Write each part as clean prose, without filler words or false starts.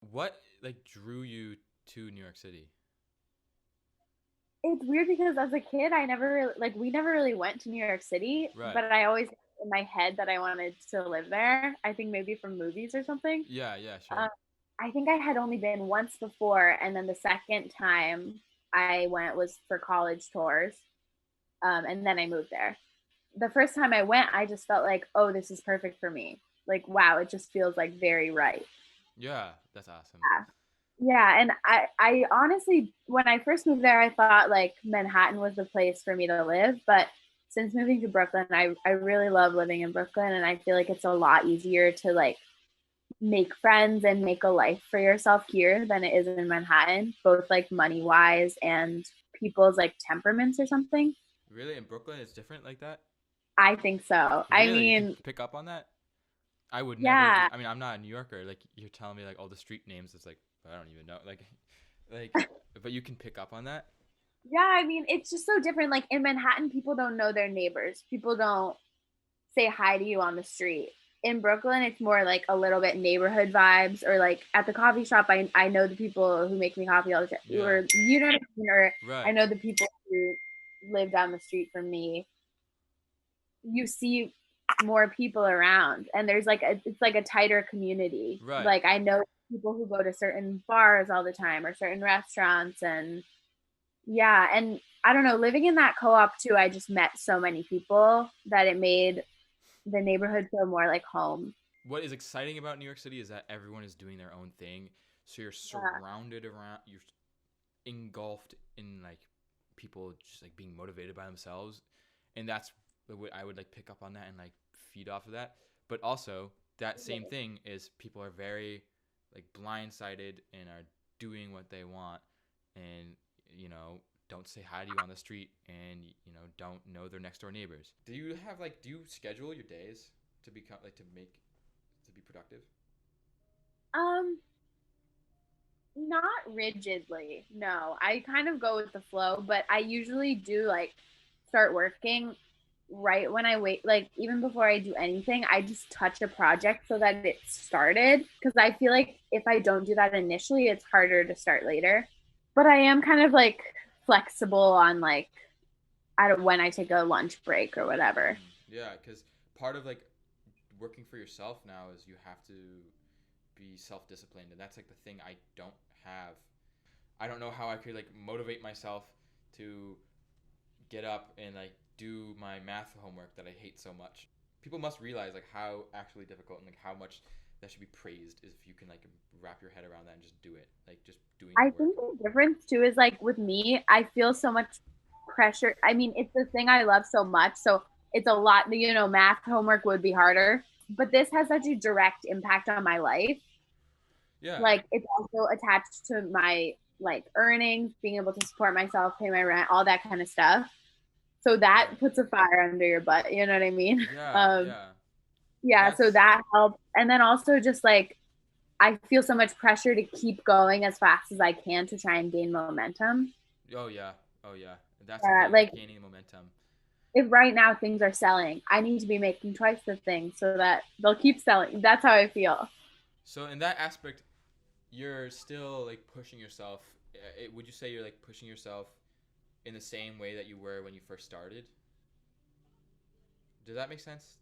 What like drew you to New York City? It's weird because as a kid, I never really, like we never really went to New York City, Right. but I always had in my head that I wanted to live there. I think maybe from movies or something. Yeah, yeah, sure. Um, I think I had only been once before, and then the second time I went was for college tours, and then I moved there. The first time I went, I just felt like, oh, this is perfect for me. Like, wow, it just feels like very right. Yeah, that's awesome. Yeah. Yeah, and I honestly, when I first moved there, I thought like Manhattan was the place for me to live. But since moving to Brooklyn, I really love living in Brooklyn, and I feel like it's a lot easier to like make friends and make a life for yourself here than it is in Manhattan, both like money wise and people's like temperaments or something. Really, in Brooklyn, it's different like that. I think so. I Really, you can mean, pick up on that. I would never. yeah, I mean, I'm not a New Yorker. Like you're telling me like all the street names. It's like I don't even know. Like, but you can pick up on that. yeah, I mean, it's just so different. Like in Manhattan, people don't know their neighbors. People don't say hi to you on the street. In Brooklyn, it's more like a little bit neighborhood vibes, or like at the coffee shop, I know the people who make me coffee all the time, Yeah. or you know what I mean, or I Right. know the people who live down the street from me. You see more people around, and there's like it's like a tighter community. Right. Like I know people who go to certain bars all the time or certain restaurants, and yeah, and I don't know, living in that co-op too, I just met so many people that it made the neighborhood feel more like home. What is exciting about New York City is that everyone is doing their own thing. So you're Yeah. surrounded around. You're engulfed in like people just like being motivated by themselves, and that's what I would like pick up on that and like feed off of that. But also that same thing is people are very like blindsided and are doing what they want, and you know don't say hi to you on the street, and don't know their next door neighbors. Do you schedule your days to become like to be productive? Um, Not rigidly. No. I kind of go with the flow, but I usually do like start working right when I wait, like even before I do anything, I just touch a project so that it's started, because I feel like if I don't do that initially, it's harder to start later. But I am kind of like flexible on like I don't when I take a lunch break or whatever. Yeah, because part of like working for yourself now is you have to be self-disciplined, and that's like the thing I don't have. I don't know how I could like motivate myself to get up and like do my math homework that I hate so much. People must realize like how actually difficult and like how much that should be praised is if you can like wrap your head around that and just do it, like just doing the I work. think the difference too is like with me, I feel so much pressure. I mean, it's the thing I love so much. So it's a lot, math homework would be harder, but this has such a direct impact on my life. Yeah. Like it's also attached to my like earnings, being able to support myself, pay my rent, all that kind of stuff. So that Right. puts a fire under your butt. You know what I mean? Yeah, Um, yeah. yeah. So That's that helps. And then also just like I feel so much pressure to keep going as fast as I can to try and gain momentum. oh yeah. Oh yeah. That's the thing, Like like gaining momentum. if right now things are selling, I need to be making twice the thing so that they'll keep selling. That's how I feel. So in that aspect, you're still like pushing yourself. Would you say you're like pushing yourself in the same way that you were when you first started? Does that make sense?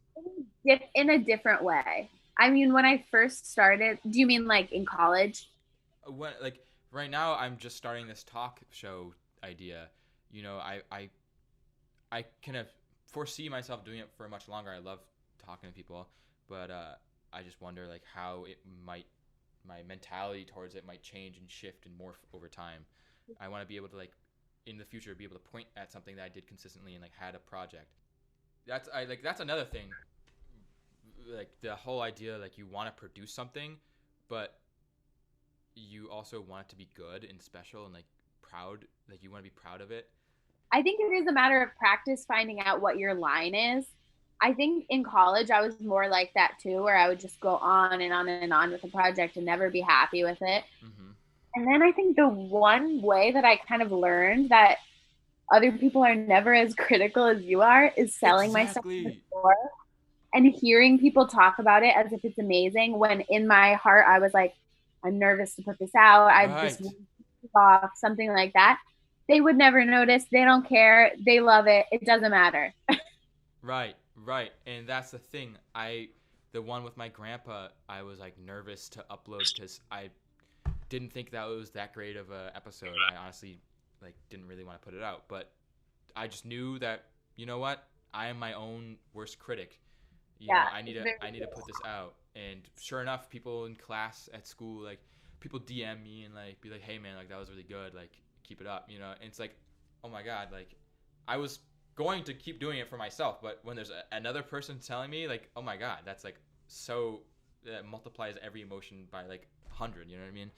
In a different way. I mean, when I first started, do you mean like in college? When like right now, I'm just starting this talk show idea. I kind of foresee myself doing it for much longer. I love talking to people, but I just wonder like how it might my mentality towards it might change and shift and morph over time. I want to be able to like in the future be able to point at something that I did consistently and like had a project. That's another thing. Like the whole idea like you want to produce something, but you also want it to be good and special and like proud. Like you want to be proud of it. I think it is a matter of practice finding out what your line is. I think in college I was more like that too, where I would just go on and on and on with a project and never be happy with it. Mm-hmm. And then I think the one way that I kind of learned that other people are never as critical as you are is selling myself in the Exactly. store and hearing people talk about it as if it's amazing when in my heart I was like, I'm nervous to put this out. I just Right. want to keep off, something like that. They would never notice. They don't care. They love it. It doesn't matter. Right, right. And that's the thing. The one with my grandpa, I was like nervous to upload because I didn't think that was that great of a episode. I honestly like didn't really want to put it out, but I just knew that, you know what? I am my own worst critic. You know, Yeah, I need it's to very I need to put this out. And sure enough, people in class at school, like people DM me and like be like, "Hey man, like that was really good. Like keep it up." You know, and it's like, "Oh my god, like I was going to keep doing it for myself, but when there's another person telling me like, "Oh my god, that's like so that multiplies every emotion by like 100, you know what I mean?"